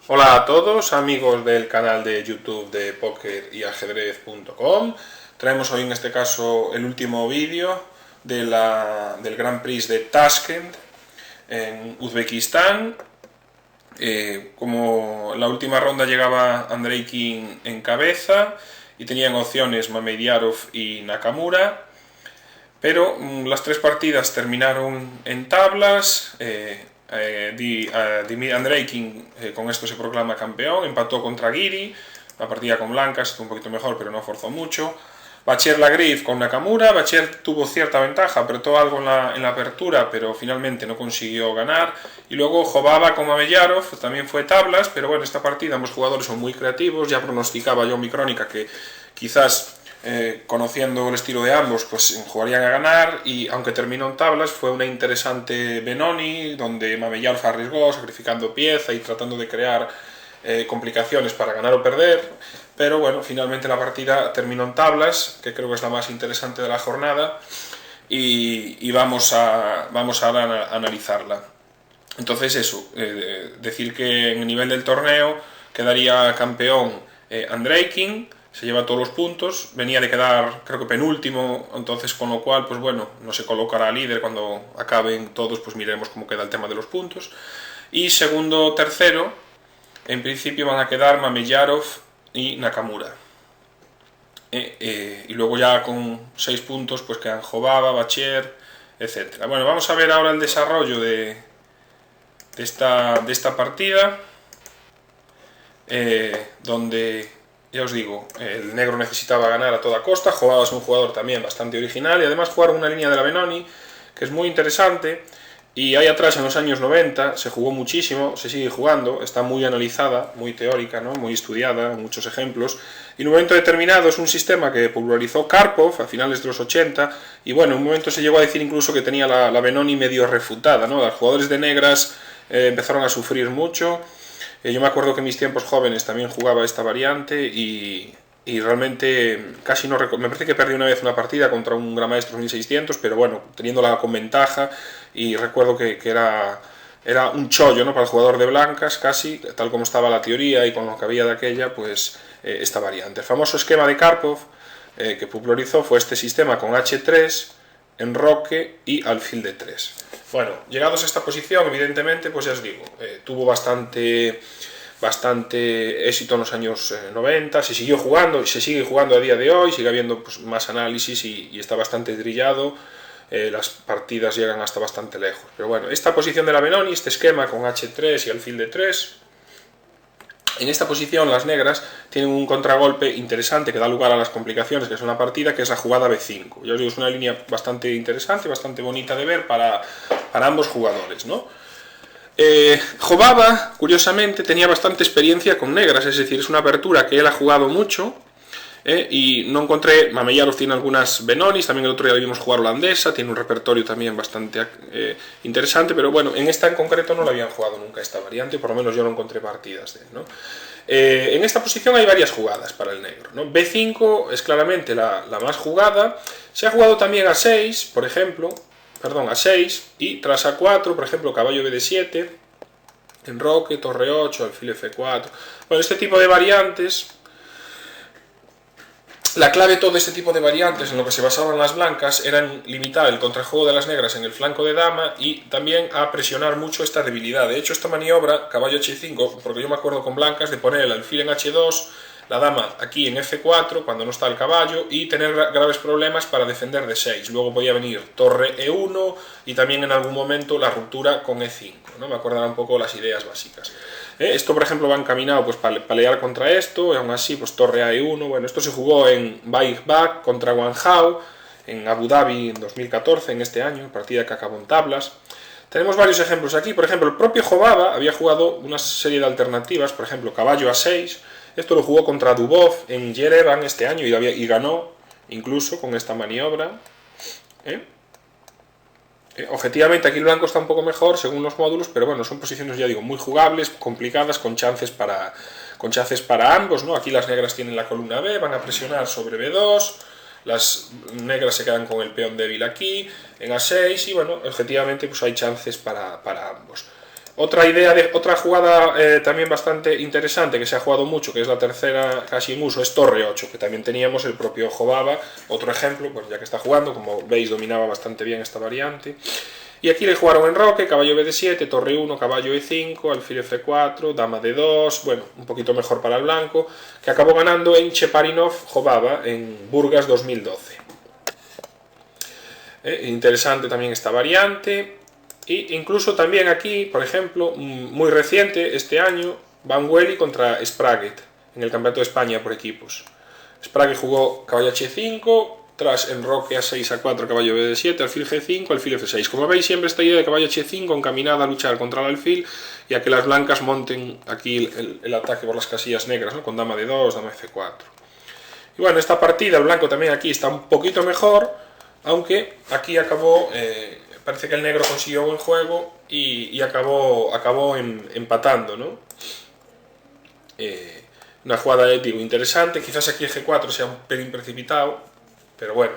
Hola a todos, amigos del canal de YouTube de pokeryAjedrez.com. Traemos hoy en este caso el último vídeo del Grand Prix de Tashkent en Uzbekistán. Como la última ronda llegaba Andrei King en cabeza y tenían opciones Mamediarov y Nakamura, pero las tres partidas terminaron en tablas. Andrei King con esto se proclama campeón, empató contra Giri, la partida con blancas estuvo un poquito mejor pero no forzó mucho. Bacher-Lagrave con Nakamura, Bacher tuvo cierta ventaja, apretó algo en la apertura, pero finalmente no consiguió ganar. Y luego Jobava con Mameyarov, también fue tablas, pero bueno, esta partida ambos jugadores son muy creativos, ya pronosticaba yo en mi crónica que quizás conociendo el estilo de ambos, pues jugarían a ganar, y aunque terminó en tablas, fue una interesante Benoni, donde Mameyarov arriesgó, sacrificando pieza y tratando de crear complicaciones para ganar o perder, pero bueno, finalmente la partida terminó en tablas, que creo que es la más interesante de la jornada, y vamos a analizarla. Entonces eso, decir que en el nivel del torneo quedaría campeón Andrei King, se lleva todos los puntos, venía de quedar creo que penúltimo, entonces con lo cual pues bueno, no se colocará líder, cuando acaben todos pues miremos cómo queda el tema de los puntos. Y segundo, tercero, en principio van a quedar Mameyarov y Nakamura. Y luego ya con 6 puntos pues quedan Jobava, Bacher, etc. Bueno, vamos a ver ahora el desarrollo de esta partida, donde ya os digo, el negro necesitaba ganar a toda costa. Jobava es un jugador también bastante original y además jugaron una línea de la Benoni que es muy interesante. Y ahí atrás, en los años 90, se jugó muchísimo, se sigue jugando, está muy analizada, muy teórica, ¿no? Muy estudiada, muchos ejemplos. Y en un momento determinado es un sistema que popularizó Karpov a finales de los 80, y bueno, en un momento se llegó a decir incluso que tenía la Benoni medio refutada, ¿no? Los jugadores de negras empezaron a sufrir mucho. Yo me acuerdo que en mis tiempos jóvenes también jugaba esta variante y realmente casi no recuerdo. Me parece que perdí una vez una partida contra un Gran Maestro 1600, pero bueno, teniéndola con ventaja, y recuerdo que era un chollo, ¿no? Para el jugador de blancas, casi, tal como estaba la teoría y con lo que había de aquella, pues esta variante. El famoso esquema de Karpov que popularizó fue este sistema con H3, enroque y alfil de 3. Bueno, llegados a esta posición, evidentemente, pues ya os digo, tuvo bastante éxito en los años 90, se siguió jugando y se sigue jugando a día de hoy, sigue habiendo pues más análisis y está bastante drillado, las partidas llegan hasta bastante lejos. Pero bueno, esta posición de la Benoni, este esquema con H3 y alfil de 3, en esta posición las negras tienen un contragolpe interesante que da lugar a las complicaciones que es una partida, que es la jugada B5. Ya os digo, es una línea bastante interesante, bastante bonita de ver para ambos jugadores, ¿no? Jobava, curiosamente, tenía bastante experiencia con negras, es decir, es una apertura que él ha jugado mucho, y no encontré. Mameyarov tiene algunas Benonis, también el otro día la vimos jugar holandesa, tiene un repertorio también bastante interesante, pero bueno, en esta en concreto no la habían jugado nunca esta variante, por lo menos yo no encontré partidas de él, ¿no? En esta posición hay varias jugadas para el negro, ¿no? B5 es claramente la más jugada. Se ha jugado también A6, por ejemplo, perdón, A6, y tras A4, por ejemplo, caballo BD7, enroque, torre 8, alfil F4. Bueno, este tipo de variantes, la clave de todo este tipo de variantes en lo que se basaban las blancas era en limitar el contrajuego de las negras en el flanco de dama y también a presionar mucho esta debilidad. De hecho, esta maniobra, caballo H5, porque yo me acuerdo con blancas de poner el alfil en H2, la dama aquí en F4 cuando no está el caballo, y tener graves problemas para defender de 6. Luego podía venir torre E1 y también en algún momento la ruptura con E5, ¿no? Me acordará un poco las ideas básicas. Esto, por ejemplo, va encaminado pues, para pelear contra esto, y aún así, pues torre a E1. Bueno, esto se jugó en Baigbak contra Guangzhou, en Abu Dhabi en 2014, en este año, partida que acabó en tablas. Tenemos varios ejemplos aquí. Por ejemplo, el propio Jobava había jugado una serie de alternativas, por ejemplo, caballo A6. Esto lo jugó contra Dubov en Yerevan este año y ganó incluso con esta maniobra. Objetivamente aquí el blanco está un poco mejor según los módulos, pero bueno, son posiciones, ya digo, muy jugables, complicadas, con chances para ambos, ¿no? Aquí las negras tienen la columna B, van a presionar sobre B2, las negras se quedan con el peón débil aquí, en A6, y bueno, objetivamente pues hay chances para ambos. Otra jugada también bastante interesante que se ha jugado mucho, que es la tercera casi en uso, es torre 8, que también teníamos el propio Jobaba, otro ejemplo, pues ya que está jugando, como veis dominaba bastante bien esta variante. Y aquí le jugaron enroque, caballo b7, torre 1, caballo e5, alfil f4, dama d2, bueno, un poquito mejor para el blanco, que acabó ganando en Cheparinov Jobaba en Burgas 2012. Interesante también esta variante. Y incluso también aquí, por ejemplo, muy reciente, este año, Van Welly contra Spraguet en el Campeonato de España por equipos. Spraguet jugó caballo h5, tras enroque a6 a4, caballo b7, alfil g5, alfil f6. Como veis, siempre esta idea de caballo h5 encaminada a luchar contra el alfil y a que las blancas monten aquí el ataque por las casillas negras, ¿no? Con dama d2, dama f4. Y bueno, esta partida, el blanco también aquí está un poquito mejor, aunque aquí acabó... parece que el negro consiguió buen juego y acabó empatando, ¿no? Una jugada, digo, interesante. Quizás aquí el G4 sea un pelín precipitado, pero bueno.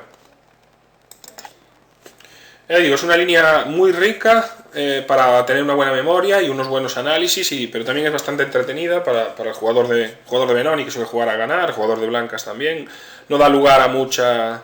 Digo, es una línea muy rica para tener una buena memoria y unos buenos análisis, pero también es bastante entretenida para el jugador de Benoni, que suele jugar a ganar, jugador de blancas también. No da lugar a mucho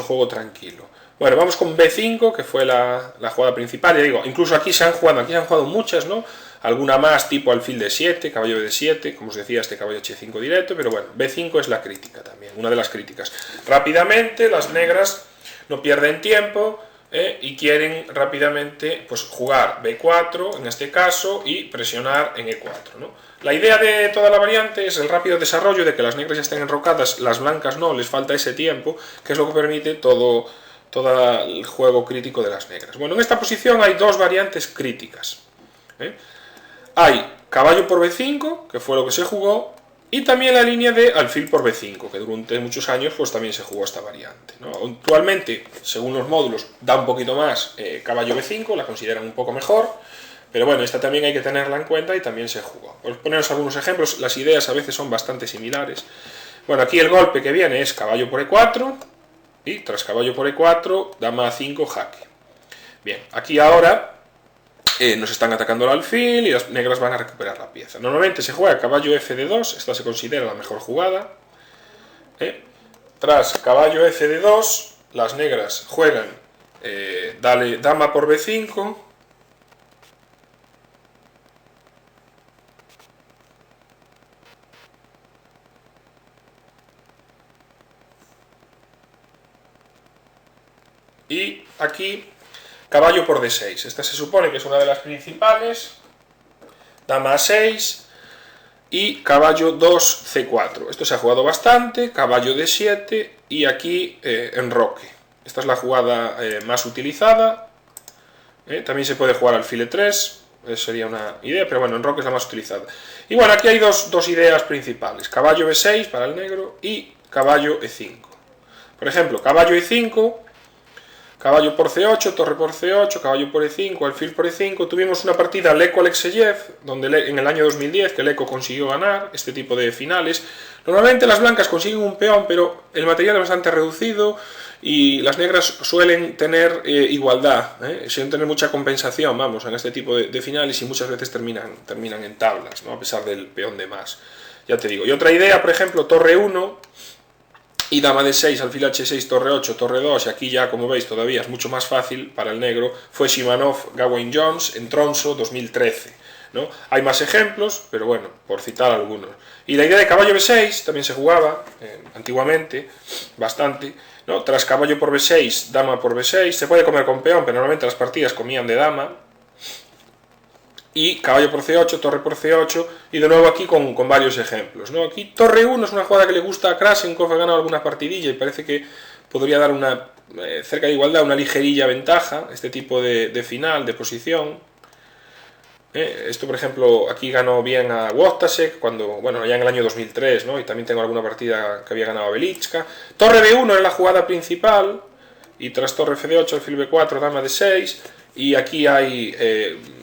juego tranquilo. Bueno, vamos con B5, que fue la jugada principal. Ya digo, incluso aquí se han jugado muchas, ¿no? Alguna más tipo alfil d7, caballo d7, como os decía, este caballo h5 directo, pero bueno, B5 es la crítica también, una de las críticas. Rápidamente, las negras no pierden tiempo y quieren rápidamente pues, jugar B4, en este caso, y presionar en E4, ¿no? La idea de toda la variante es el rápido desarrollo de que las negras ya estén enrocadas, las blancas no, les falta ese tiempo, que es lo que permite todo el juego crítico de las negras. Bueno, en esta posición hay dos variantes críticas. Hay caballo por b5, que fue lo que se jugó, y también la línea de alfil por b5, que durante muchos años pues también se jugó esta variante, ¿no? Actualmente, según los módulos, da un poquito más caballo b5, la consideran un poco mejor, pero bueno, esta también hay que tenerla en cuenta y también se jugó. Por poneros algunos ejemplos, las ideas a veces son bastante similares. Bueno, aquí el golpe que viene es caballo por e4, y tras caballo por e4, dama a5, jaque. Bien, aquí ahora nos están atacando el alfil y las negras van a recuperar la pieza. Normalmente se juega caballo f de 2, esta se considera la mejor jugada. Tras caballo f de 2, las negras juegan dama por b5, y aquí caballo por d6, esta se supone que es una de las principales, dama a6 y caballo 2 c4, esto se ha jugado bastante, caballo d7 y aquí enroque, esta es la jugada más utilizada, también se puede jugar alfil e3, sería una idea, pero bueno, enroque es la más utilizada. Y bueno, aquí hay dos ideas principales, caballo b6 para el negro y caballo e5. Por ejemplo, caballo e5, caballo por c8, torre por c8, caballo por e5, alfil por e5. Tuvimos una partida Leko-Alexeyev, donde en el año 2010 que Leko consiguió ganar este tipo de finales. Normalmente las blancas consiguen un peón, pero el material es bastante reducido y las negras suelen tener igualdad, suelen tener mucha compensación, vamos, en este tipo de finales y muchas veces terminan en tablas, ¿no? A pesar del peón de más. Ya te digo. Y otra idea, por ejemplo, torre 1... y dama d6, alfil h6, torre 8, torre 2, y aquí ya, como veis, todavía es mucho más fácil para el negro, fue Shimanov, Gawain Jones, en Tromsø 2013, ¿no? Hay más ejemplos, pero bueno, por citar algunos. Y la idea de caballo b6 también se jugaba antiguamente, bastante, ¿no? Tras caballo por b6, dama por b6, se puede comer con peón, pero normalmente las partidas comían de dama, y caballo por c8, torre por c8, y de nuevo aquí con varios ejemplos, ¿no? Aquí torre 1 es una jugada que le gusta a Krasenkov, ha ganado alguna partidilla y parece que podría dar una cerca de igualdad, una ligerilla ventaja, este tipo de final, de posición. Esto, por ejemplo, aquí ganó bien a Wojtasek, bueno, ya en el año 2003, ¿no? Y también tengo alguna partida que había ganado a Belichka. Torre b1 es la jugada principal, y tras torre f8, alfil b4, dama d6, y aquí hay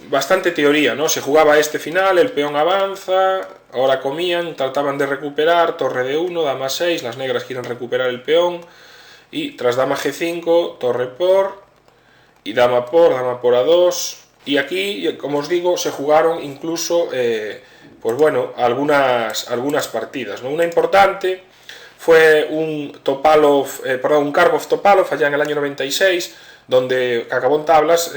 bastante teoría, ¿no? Se jugaba este final, el peón avanza, ahora comían, trataban de recuperar, torre d1, dama 6, las negras quieren recuperar el peón, y tras dama g5, torre por, y dama por a2, y aquí, como os digo, se jugaron incluso pues bueno, algunas partidas, ¿no? Una importante fue un Karpov-Topalov allá en el año 96, donde acabó en tablas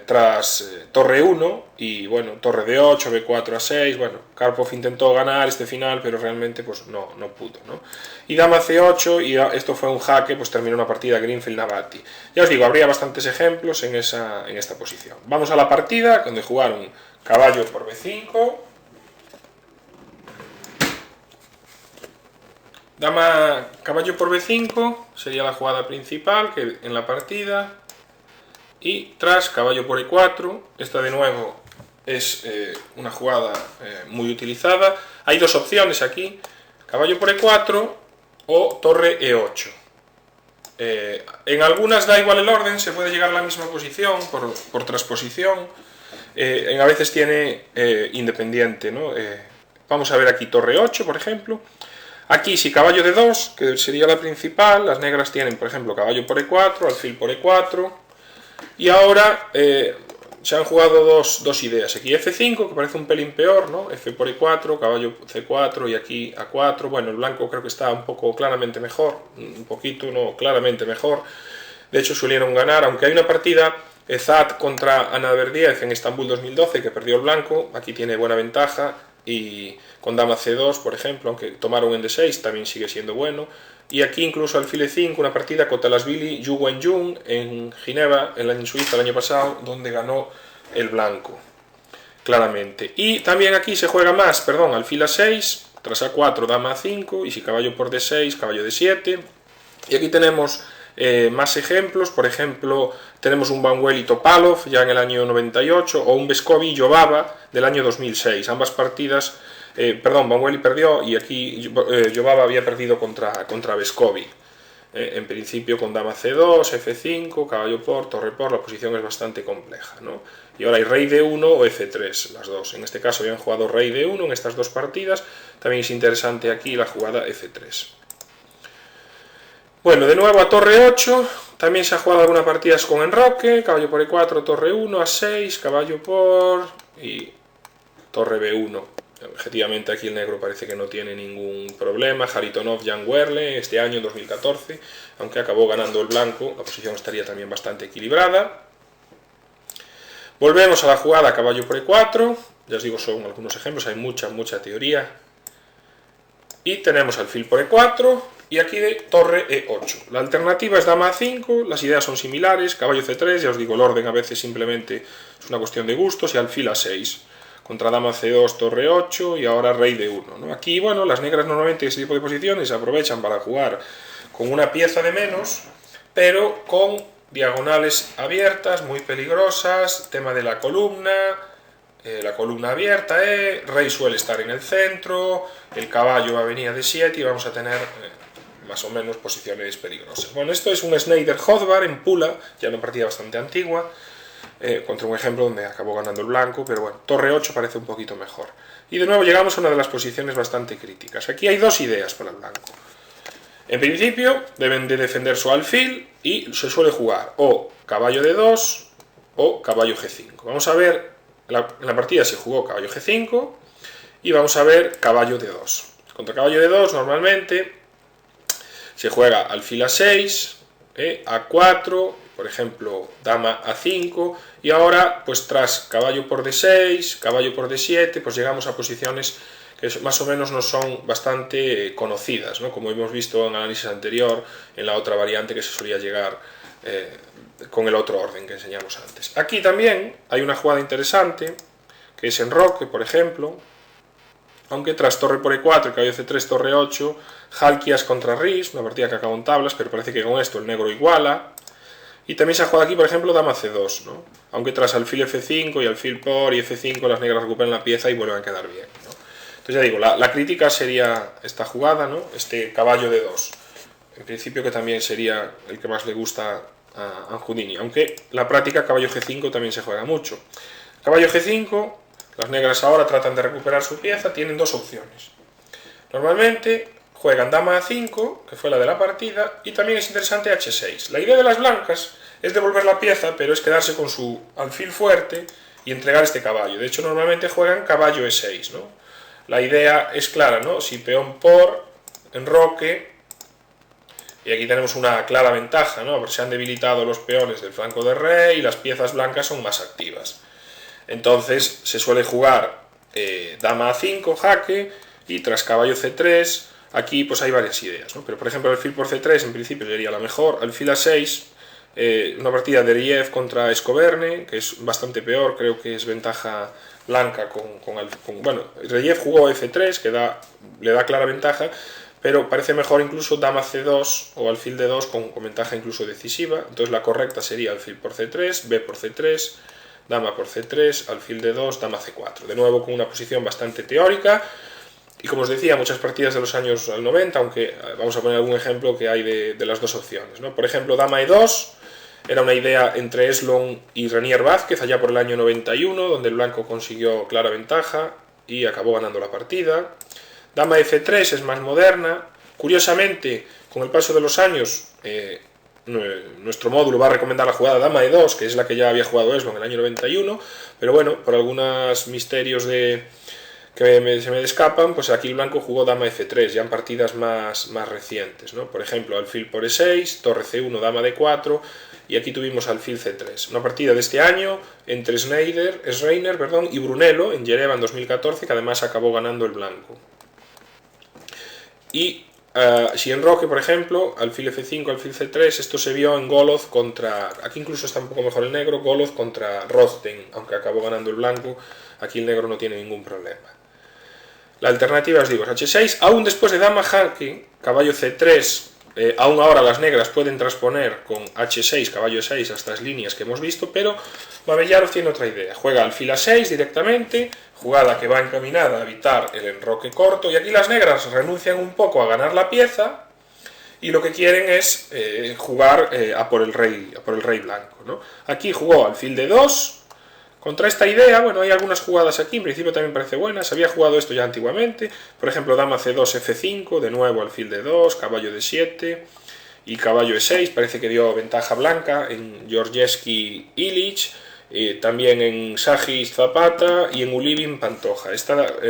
tras torre 1 y bueno, torre de 8, B4 a 6, bueno, Karpov intentó ganar este final, pero realmente pues no pudo, ¿no? Y dama C8, y esto fue un jaque, pues terminó una partida Greenfield-Navati. Ya os digo, habría bastantes ejemplos en esta posición. Vamos a la partida, donde jugaron caballo por B5, caballo por B5 sería la jugada principal que en la partida, y tras caballo por E4, esta de nuevo es una jugada muy utilizada. Hay dos opciones aquí, caballo por E4 o torre E8. En algunas da igual el orden, se puede llegar a la misma posición por transposición, a veces tiene independiente, ¿no? Vamos a ver aquí torre 8, por ejemplo. Aquí si caballo de 2, que sería la principal, las negras tienen, por ejemplo, caballo por E4, alfil por E4, y ahora se han jugado dos ideas. Aquí F5, que parece un pelín peor, ¿no? F por E4, caballo C4 y aquí A4. Bueno, el blanco creo que está un poco claramente mejor, un poquito, no, claramente mejor. De hecho, solieron ganar, aunque hay una partida Zat contra Anadverdiez en Estambul 2012, que perdió el blanco, aquí tiene buena ventaja, y con dama C2, por ejemplo, aunque tomaron en D6, también sigue siendo bueno. Y aquí incluso alfil E5, una partida contra Talasvili Yu Wenjun en Ginebra, en Suiza el año pasado, donde ganó el blanco, claramente. Y también aquí se juega más, alfil A6, tras A4, dama A5, y si caballo por D6, caballo D7. Y aquí tenemos más ejemplos, por ejemplo, tenemos un Vanweli Topalov ya en el año 98, o un Vescovi Jobava del año 2006, ambas partidas, Vanweli perdió y aquí Jobava había perdido contra Vescovi. En principio con dama C2, F5, caballo por, torre por, la posición es bastante compleja, ¿no? Y ahora hay rey D1 o F3, las dos. En este caso habían jugado rey D1 en estas dos partidas. También es interesante aquí la jugada F3. Bueno, de nuevo a torre 8, también se ha jugado algunas partidas con enroque, caballo por E4, torre 1, A6, caballo por y torre B1. Objetivamente aquí el negro parece que no tiene ningún problema. Haritonov, Jan Werle, este año, en 2014, aunque acabó ganando el blanco, la posición estaría también bastante equilibrada. Volvemos a la jugada caballo por E4, ya os digo, son algunos ejemplos, hay mucha teoría. Y tenemos alfil por E4, y aquí de torre E8. La alternativa es dama A5, las ideas son similares, caballo C3, ya os digo, el orden a veces simplemente es una cuestión de gustos, y alfil A6. Contra dama C2, torre 8 y ahora rey D1, ¿no? Aquí, bueno, las negras normalmente ese tipo de posiciones se aprovechan para jugar con una pieza de menos, pero con diagonales abiertas, muy peligrosas, tema de la columna abierta, rey suele estar en el centro, el caballo va a venir a D7 y vamos a tener más o menos posiciones peligrosas. Bueno, esto es un Schneider-Hodvar en Pula, ya una partida bastante antigua, contra un ejemplo donde acabó ganando el blanco, pero bueno, torre 8 parece un poquito mejor. Y de nuevo llegamos a una de las posiciones bastante críticas. Aquí hay dos ideas para el blanco. En principio deben de defender su alfil y se suele jugar o caballo D2 o caballo G5. Vamos a ver, en la partida se jugó caballo G5 y vamos a ver caballo D2. Contra caballo D2 normalmente se juega alfil A6, A4, por ejemplo, dama A5, y ahora, pues tras caballo por D6, caballo por D7, pues llegamos a posiciones que más o menos nos son bastante conocidas, ¿no? Como hemos visto en el análisis anterior, en la otra variante que se solía llegar con el otro orden que enseñamos antes. Aquí también hay una jugada interesante, que es enroque, por ejemplo, aunque tras torre por E4, caballo C3, torre 8, Halkias contra Ris, una partida que acabó en tablas, pero parece que con esto el negro iguala. Y también se ha jugado aquí, por ejemplo, dama C2, ¿no? Aunque tras alfil F5 y alfil por y F5 las negras recuperan la pieza y vuelven a quedar bien, ¿no? Entonces ya digo, la crítica sería esta jugada, ¿no? Este caballo D2. En principio que también sería el que más le gusta a Houdini, aunque la práctica caballo G5 también se juega mucho. Caballo G5, las negras ahora tratan de recuperar su pieza, tienen dos opciones. Normalmente juegan dama A5, que fue la de la partida, y también es interesante H6. La idea de las blancas es devolver la pieza, pero es quedarse con su alfil fuerte y entregar este caballo. De hecho, normalmente juegan caballo E6, ¿no? La idea es clara, ¿no? Si peón por, enroque, y aquí tenemos una clara ventaja, ¿no? Porque se han debilitado los peones del flanco de rey y las piezas blancas son más activas. Entonces se suele jugar dama A5, jaque, y tras caballo C3, aquí pues hay varias ideas, ¿no? Pero por ejemplo alfil por C3 en principio sería la mejor, alfil A6, una partida de Reyev contra Escoberne, que es bastante peor, creo que es ventaja blanca bueno, Reyev jugó F3, que le da clara ventaja, pero parece mejor incluso dama C2 o alfil D2 con ventaja incluso decisiva. Entonces la correcta sería alfil por C3, B por C3, dama por C3, alfil D2, dama C4. De nuevo con una posición bastante teórica, y como os decía, muchas partidas de los años 90, aunque vamos a poner algún ejemplo que hay de las dos opciones, ¿no? Por ejemplo, dama E2, era una idea entre Eslon y Renier Vázquez allá por el año 91, donde el blanco consiguió clara ventaja y acabó ganando la partida. Dama F3 es más moderna. Curiosamente, con el paso de los años, nuestro módulo va a recomendar la jugada dama E2, que es la que ya había jugado Eslon en el año 91, pero bueno, por algunos misterios que se me escapan, pues aquí el blanco jugó dama F3, ya en partidas más recientes, ¿no? Por ejemplo, alfil por E6, torre C1, dama D4, y aquí tuvimos alfil C3. Una partida de este año entre Schreiner y Brunello en Yerevan en 2014, que además acabó ganando el blanco. Y si en Roque, por ejemplo, alfil F5, alfil C3, esto se vio en Goloz contra, aquí incluso está un poco mejor el negro, Goloz contra Rothstein, aunque acabó ganando el blanco, aquí el negro no tiene ningún problema. La alternativa, os digo, es H6, aún después de dama jaque, caballo C3, aún ahora las negras pueden transponer con H6, caballo E6 a estas líneas que hemos visto, pero Babellarov tiene otra idea, juega alfil A6 directamente, jugada que va encaminada a evitar el enroque corto, y aquí las negras renuncian un poco a ganar la pieza, y lo que quieren es jugar a por el rey blanco, ¿no? Aquí jugó alfil D2, contra esta idea, bueno, hay algunas jugadas aquí, en principio también parece buena, se había jugado esto ya antiguamente, por ejemplo, dama C2, F5, de nuevo alfil D2, caballo D7 y caballo E6, parece que dio ventaja blanca en Georgievski Illich, también en Sagis Zapata y en Ulivin Pantoja,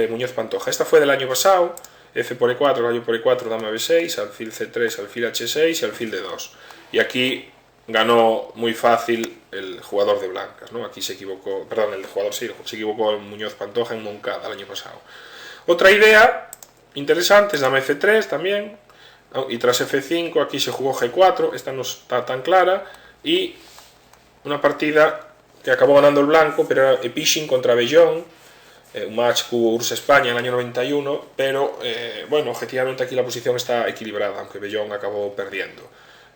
Muñoz Pantoja. Esta fue del año pasado, F por E4, caballo por E4, dama B6, alfil C3, alfil H6 y alfil D2. Y aquí ganó muy fácil el jugador de blancas, ¿no? Aquí se equivocó, perdón, el jugador sí, se equivocó en Muñoz Pantoja en Moncada el año pasado. Otra idea interesante es dama F3 también, y tras F5 aquí se jugó G4, esta no está tan clara, y una partida que acabó ganando el blanco, pero era Epishin contra Bellón, un match que hubo URSS-España en el año 91, pero bueno, objetivamente aquí la posición está equilibrada, aunque Bellón acabó perdiendo.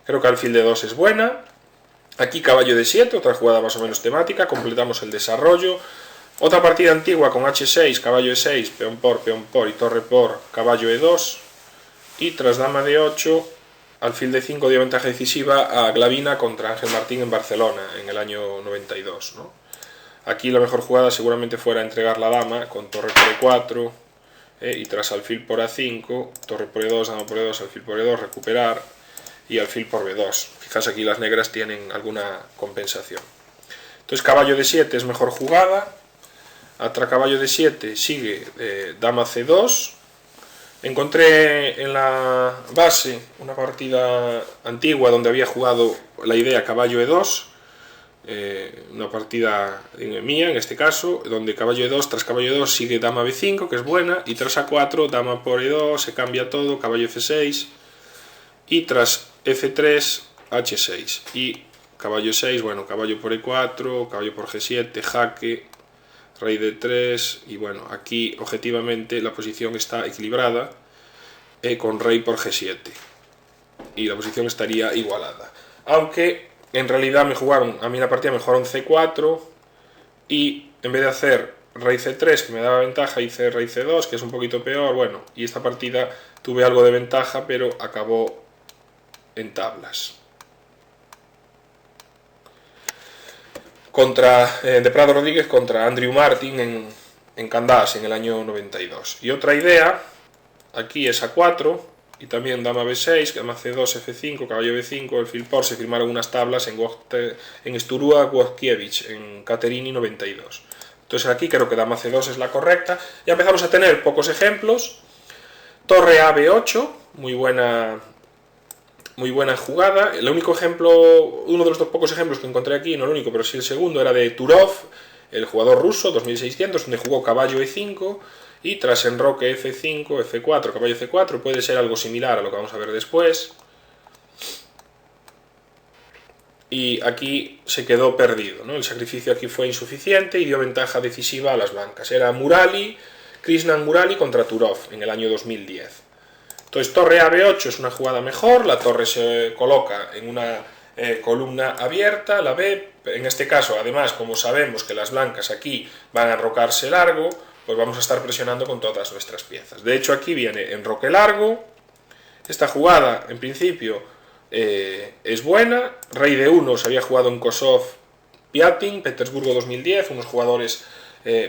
Creo que alfil D2 es buena. Aquí caballo D7, otra jugada más o menos temática, completamos el desarrollo. Otra partida antigua con H6, caballo E6, peón por y torre por, caballo E2. Y tras dama D8, alfil D5 dio ventaja decisiva a Glavina contra Ángel Martín en Barcelona en el año 92, ¿no? Aquí la mejor jugada seguramente fuera entregar la dama con torre por E4, y tras alfil por A5, torre por E2, dama por E2, alfil por E2, recuperar, y alfil por B2. Quizás aquí las negras tienen alguna compensación. Entonces caballo D7 es mejor jugada. Tras caballo D7 sigue dama C2. Encontré en la base una partida antigua donde había jugado la idea caballo E2. Una partida mía en este caso, donde caballo E2, tras caballo E2 sigue dama B5, que es buena, y tras A4, dama por E2, se cambia todo, caballo F6, y tras F3, H6, y caballo 6, bueno, caballo por E4, caballo por G7, jaque, rey D3, y bueno, aquí objetivamente la posición está equilibrada, con rey por G7, y la posición estaría igualada, aunque en realidad a mí la partida me jugaron C4, y en vez de hacer rey C3, que me daba ventaja, hice rey C2, que es un poquito peor, bueno, y esta partida tuve algo de ventaja, pero acabó en tablas. De Prado Rodríguez contra Andrew Martin en Candás en el año 92. Y otra idea, aquí es A4, y también dama b6, dama c2, f5, caballo b5, el fil por. Se firmaron unas tablas en Sturua Wojciewicz, en Caterini 92. Entonces aquí creo que dama c2 es la correcta. Ya empezamos a tener pocos ejemplos. Torre a b8, muy buena jugada. El único ejemplo, uno de los pocos ejemplos que encontré aquí, no el único, pero sí el segundo, era de Turov, el jugador ruso, 2600, donde jugó caballo e5 y tras enroque f5, f4, caballo c4, puede ser algo similar a lo que vamos a ver después. Y aquí se quedó perdido, ¿no? El sacrificio aquí fue insuficiente y dio ventaja decisiva a las blancas. Era Krishnan Murali contra Turov en el año 2010. Entonces torre a b8 es una jugada mejor, la torre se coloca en una columna abierta, la B, en este caso además como sabemos que las blancas aquí van a enrocarse largo, pues vamos a estar presionando con todas nuestras piezas. De hecho aquí viene enroque largo, esta jugada en principio es buena, rey de 1 se había jugado en Kosov Piatin, Petersburgo 2010, unos jugadores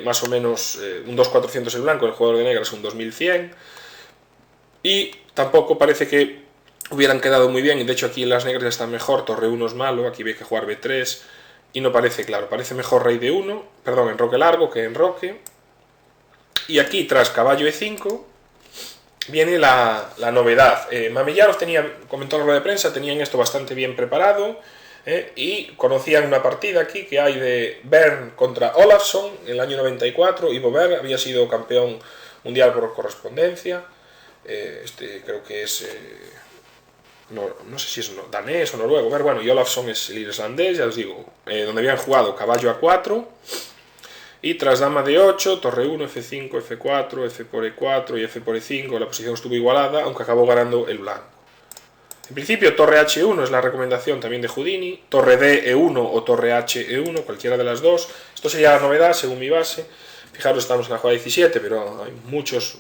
más o menos, un 2400 el blanco, el jugador de negras un 2100, y tampoco parece que hubieran quedado muy bien, y de hecho aquí en las negras están mejor, torre 1 es malo, aquí hay que jugar b3, y no parece claro, parece mejor rey de 1, perdón, enroque largo que enroque, y aquí tras caballo e5 viene la novedad. Mamellarov comentó en la rueda de prensa, tenían esto bastante bien preparado, y conocían una partida aquí que hay de Bern contra Olafsson en el año 94, Ivo Bern había sido campeón mundial por correspondencia, creo que es, no sé si es danés o noruego, bueno, y Olafsson es el islandés, ya os digo, donde habían jugado caballo a4, y tras dama de 8, torre 1, f5, f4, f por e4 y f por e5, la posición estuvo igualada, aunque acabó ganando el blanco. En principio, torre h1 es la recomendación también de Houdini, torre d e1 o torre h e1, cualquiera de las dos. Esto sería la novedad según mi base. Fijaros, estamos en la jugada 17, pero hay muchas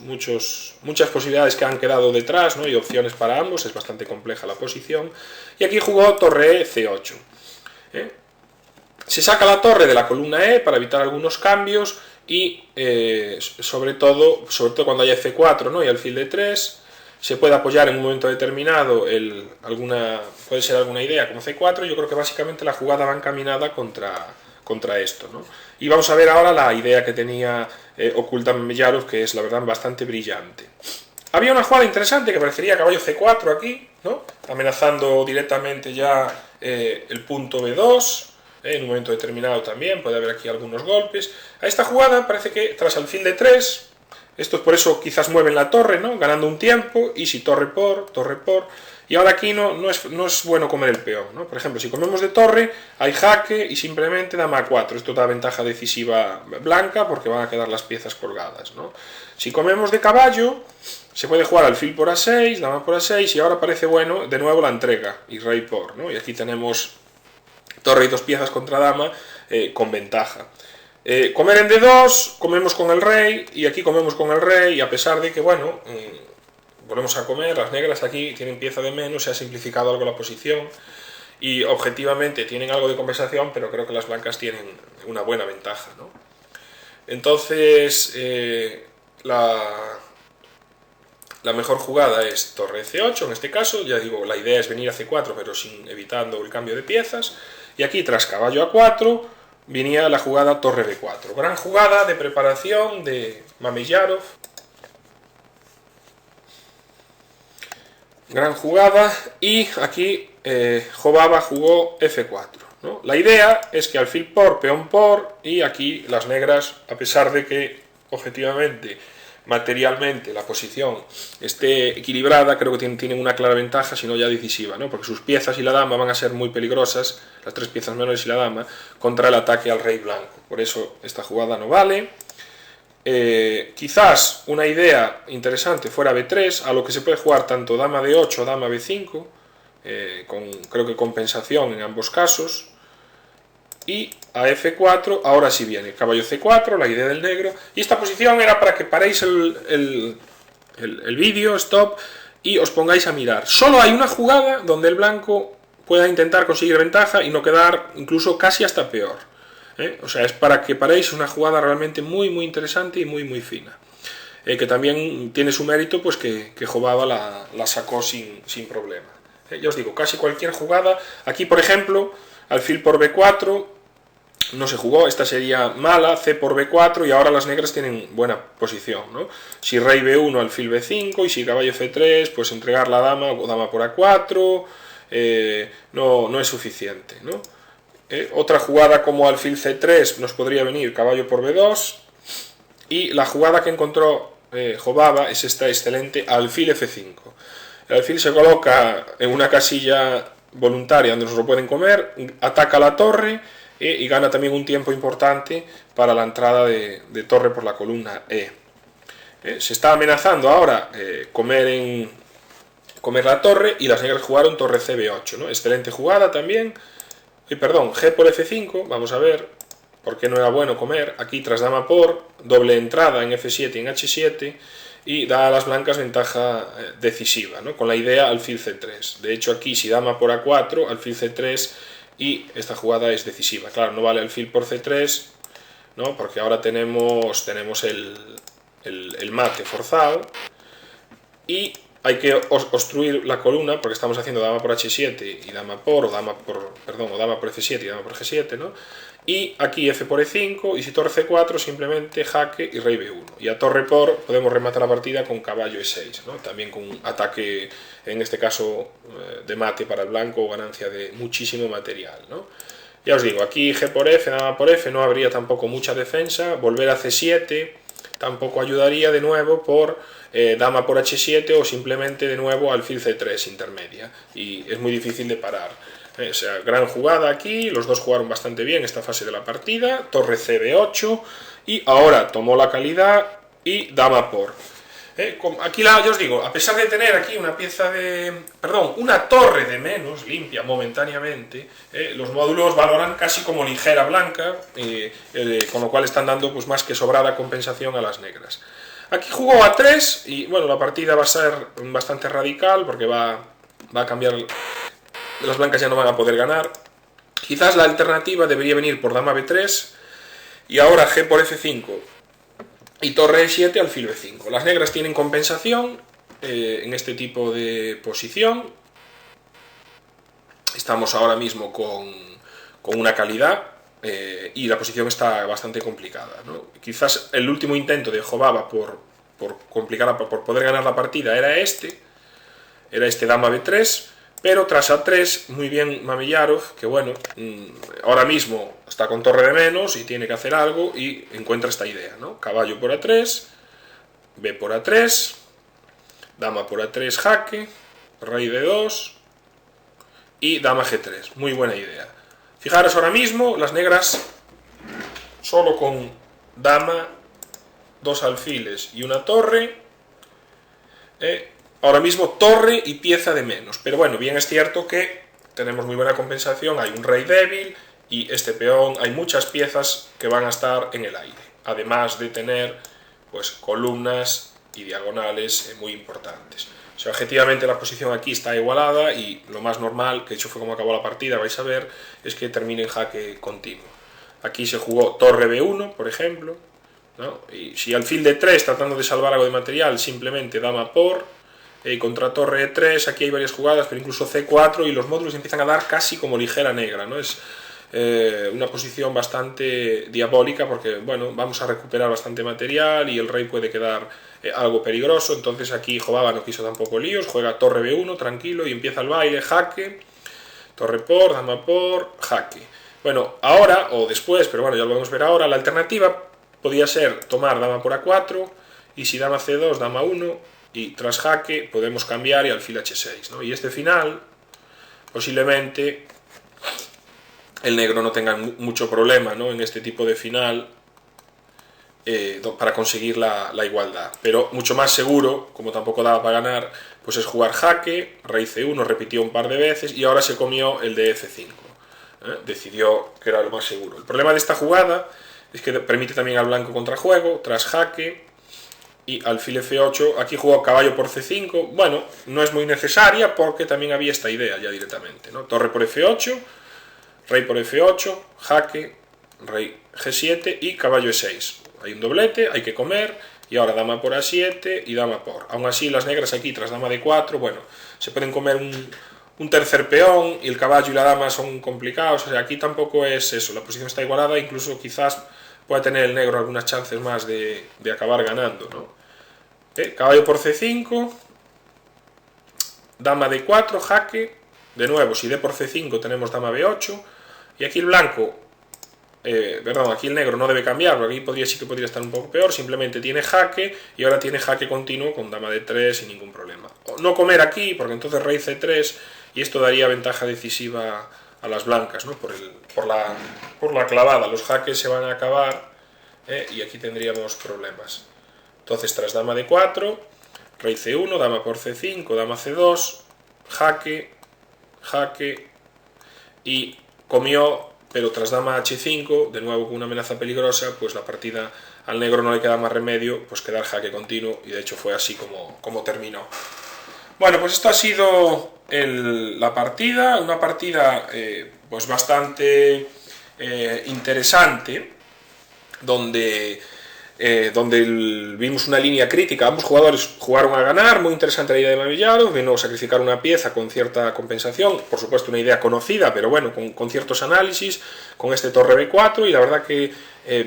posibilidades que han quedado detrás, ¿no? Y opciones para ambos, es bastante compleja la posición. Y aquí jugó torre c8. Se saca la torre de la columna E para evitar algunos cambios y sobre todo cuando haya f4, ¿no? Y alfil de 3 se puede apoyar en un momento determinado puede ser alguna idea como c4. Yo creo que básicamente la jugada va encaminada contra esto, ¿no? Y vamos a ver ahora la idea que tenía oculta Mamellarov, que es la verdad bastante brillante. Había una jugada interesante que parecería caballo c4 aquí, ¿no? Amenazando directamente ya el punto b2. En un momento determinado también puede haber aquí algunos golpes. A esta jugada parece que tras alfil de 3, esto es por eso quizás mueven la torre, ¿no? Ganando un tiempo, y si torre por, y ahora aquí no es bueno comer el peón, ¿no? Por ejemplo, si comemos de torre, hay jaque y simplemente dama a4, esto da ventaja decisiva blanca porque van a quedar las piezas colgadas, ¿no? Si comemos de caballo, se puede jugar alfil por a6, dama por a6, y ahora parece bueno de nuevo la entrega, y rey por, ¿no? Y aquí tenemos torre y dos piezas contra dama con ventaja. Comer en d2, comemos con el rey, y aquí comemos con el rey, y a pesar de que, bueno, volvemos a comer, las negras aquí tienen pieza de menos, se ha simplificado algo la posición, y objetivamente tienen algo de compensación, pero creo que las blancas tienen una buena ventaja, ¿no? Entonces, la mejor jugada es torre c8, en este caso, ya digo, la idea es venir a c4, pero evitando el cambio de piezas, y aquí tras caballo a4 venía la jugada torre b4. Gran jugada de preparación de Mamellarov. Gran jugada, y aquí Jobava jugó f4, ¿no? La idea es que alfil por, peón por, y aquí las negras, a pesar de que objetivamente materialmente la posición esté equilibrada, creo que tienen una clara ventaja, si no ya decisiva, ¿no? Porque sus piezas y la dama van a ser muy peligrosas, las tres piezas menores y la dama, contra el ataque al rey blanco. Por eso esta jugada no vale. Quizás una idea interesante fuera b3, a lo que se puede jugar tanto dama d8 o dama b5, creo que compensación en ambos casos. Y a f4, ahora sí viene caballo c4, la idea del negro, y esta posición era para que paréis el vídeo, stop, y os pongáis a mirar. Solo hay una jugada donde el blanco pueda intentar conseguir ventaja y no quedar incluso casi hasta peor, O sea, es para que paréis una jugada realmente muy muy interesante y muy muy fina. que también tiene su mérito, pues que Jobaba la sacó sin problema. Ya os digo, casi cualquier jugada. Aquí, por ejemplo, alfil por b4 no se jugó, esta sería mala, c por b4, y ahora las negras tienen buena posición, ¿no? Si rey b1, alfil b5, y si caballo c3, pues entregar la dama o dama por a4, no es suficiente, ¿no? Otra jugada como alfil c3 nos podría venir caballo por b2, y la jugada que encontró Jobaba es esta excelente alfil f5. El alfil se coloca en una casilla voluntaria donde nos lo pueden comer, ataca la torre y gana también un tiempo importante para la entrada de torre por la columna E. Se está amenazando ahora comer la torre, y las negras jugaron torre cb8, ¿no? Excelente jugada también. Perdón, g por f5, vamos a ver por qué no era bueno comer. Aquí tras dama por, doble entrada en f7 y en h7, y da a las blancas ventaja decisiva, ¿no? Con la idea alfil c3. De hecho aquí si dama por a4, alfil c3, y esta jugada es decisiva. Claro, no vale alfil por c3, ¿no? Porque ahora tenemos el mate forzado, y hay que obstruir la columna porque estamos haciendo dama por h7 y dama por, o dama por f7 y dama por g7, ¿no? Y aquí f por e5, y si torre c4 simplemente jaque y rey b1. Y a torre por podemos rematar la partida con caballo e6, ¿no? También con un ataque, en este caso de mate para el blanco, o ganancia de muchísimo material, ¿no? Ya os digo, aquí g por f, dama por f, no habría tampoco mucha defensa. Volver a c7 tampoco ayudaría, de nuevo por dama por h7, o simplemente de nuevo alfil c3 intermedia, y es muy difícil de parar. O sea, gran jugada aquí, los dos jugaron bastante bien esta fase de la partida, torre cb8, y ahora tomó la calidad y dama por. Aquí ya os digo, a pesar de tener aquí una torre de menos, limpia momentáneamente, los módulos valoran casi como ligera blanca, con lo cual están dando pues más que sobrada compensación a las negras. Aquí jugó a3, y bueno, la partida va a ser bastante radical, porque va a cambiar. Las blancas ya no van a poder ganar. Quizás la alternativa debería venir por dama b3, y ahora g por f5 y torre e7, alfil b5. Las negras tienen compensación en este tipo de posición. Estamos ahora mismo con una calidad, y la posición está bastante complicada, ¿no? Quizás el último intento de Jobaba por poder ganar la partida era este dama b3, pero tras a3, muy bien Mameyarov, que bueno, ahora mismo está con torre de menos y tiene que hacer algo, y encuentra esta idea, ¿no? Caballo por a3, b por a3, dama por a3 jaque, rey d2 y dama g3. Muy buena idea. Fijaros, ahora mismo las negras solo con dama, dos alfiles y una torre, ahora mismo torre y pieza de menos. Pero bueno, bien es cierto que tenemos muy buena compensación, hay un rey débil, y este peón, hay muchas piezas que van a estar en el aire, además de tener pues columnas y diagonales muy importantes. O sea, objetivamente la posición aquí está igualada, y lo más normal, que de hecho fue como acabó la partida, vais a ver, es que termine en jaque continuo. Aquí se jugó torre b1, por ejemplo, ¿no? Y si alfil d3, tratando de salvar algo de material, simplemente dama por, contra torre e3, aquí hay varias jugadas, pero incluso c4, y los módulos empiezan a dar casi como ligera negra, ¿no? Es una posición bastante diabólica, porque bueno, vamos a recuperar bastante material y el rey puede quedar algo peligroso. Entonces aquí Jobaba no quiso tampoco líos, juega torre b1 tranquilo y empieza el baile, jaque, torre por, dama por, jaque. Bueno, ahora o después, pero bueno, ya lo podemos ver ahora, la alternativa podía ser tomar dama por a4, y si dama c2, dama 1, y tras jaque podemos cambiar y alfil h6, ¿no? Y este final, posiblemente el negro no tenga mucho problema, ¿no? En este tipo de final, para conseguir la igualdad. Pero mucho más seguro, como tampoco daba para ganar, pues es jugar jaque, rey c1, repitió un par de veces, y ahora se comió el de f5. Decidió que era lo más seguro. El problema de esta jugada es que permite también al blanco contrajuego, tras jaque y alfil f8, aquí jugó caballo por c5, bueno, no es muy necesaria porque también había esta idea ya directamente, ¿no? Torre por f8, rey por f8, jaque, rey g7 y caballo e6. Hay un doblete, hay que comer, y ahora dama por A7 y dama por. Aún así las negras aquí tras dama D4, bueno, se pueden comer un tercer peón y el caballo y la dama son complicados, o sea, aquí tampoco es eso, la posición está igualada, incluso quizás pueda tener el negro algunas chances más de acabar ganando, ¿no? Caballo por C5, dama D4, jaque, de nuevo, si D por C5 tenemos dama B8, y aquí el blanco, perdón, aquí el negro no debe cambiar, porque aquí sí que podría estar un poco peor, simplemente tiene jaque, y ahora tiene jaque continuo con dama D3 sin ningún problema. No comer aquí, porque entonces rey C3, y esto daría ventaja decisiva a las blancas, ¿no? por la clavada, los jaques se van a acabar, y aquí tendríamos problemas. Entonces tras dama D4, rey C1, dama por C5, dama C2, jaque, jaque, y comió, pero tras dama H5, de nuevo con una amenaza peligrosa, pues la partida al negro no le queda más remedio, pues quedar jaque continuo, y de hecho fue así como terminó. Bueno, pues esto ha sido la partida, una partida pues bastante interesante, donde vimos una línea crítica, ambos jugadores jugaron a ganar, muy interesante la idea de Mavillaro, vino a sacrificar una pieza con cierta compensación, por supuesto una idea conocida, pero bueno, con ciertos análisis, con este torre B4, y la verdad que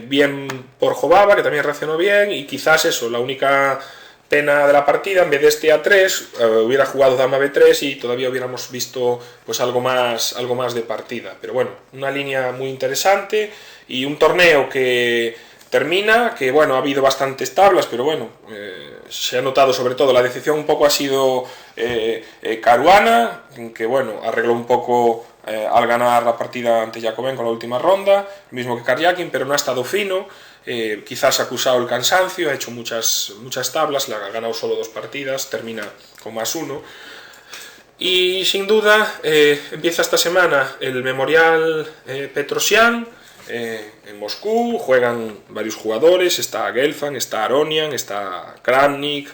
bien por Jobava, que también reaccionó bien, y quizás eso, la única pena de la partida, en vez de este A3, hubiera jugado dama B3 y todavía hubiéramos visto pues algo más de partida, pero bueno, una línea muy interesante, y un torneo que termina, que bueno, ha habido bastantes tablas, pero bueno, se ha notado sobre todo, la decepción un poco ha sido Caruana, que bueno, arregló un poco al ganar la partida ante Jacobén con la última ronda, el mismo que Karjakin, pero no ha estado fino, quizás ha acusado el cansancio, ha hecho muchas tablas, ha ganado solo 2 partidas, termina con +1, y sin duda empieza esta semana el Memorial Petrosian, en Moscú, juegan varios jugadores, está Gelfand, está Aronian, está Kramnik,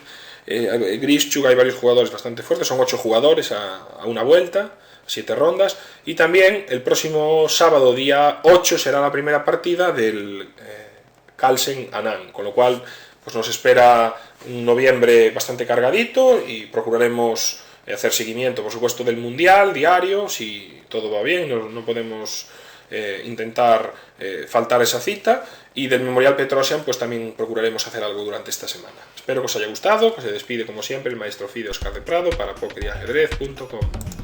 Grischuk, hay varios jugadores bastante fuertes, son 8 jugadores a una vuelta, 7 rondas, y también el próximo sábado, día 8, será la primera partida del Carlsen Anand, con lo cual pues nos espera un noviembre bastante cargadito, y procuraremos hacer seguimiento, por supuesto, del Mundial diario, si todo va bien, no podemos intentar faltar esa cita, y del Memorial Petrosian pues también procuraremos hacer algo durante esta semana. Espero que os haya gustado, que se despide como siempre el maestro Fide Oscar de Prado para pokeriajedrez.com.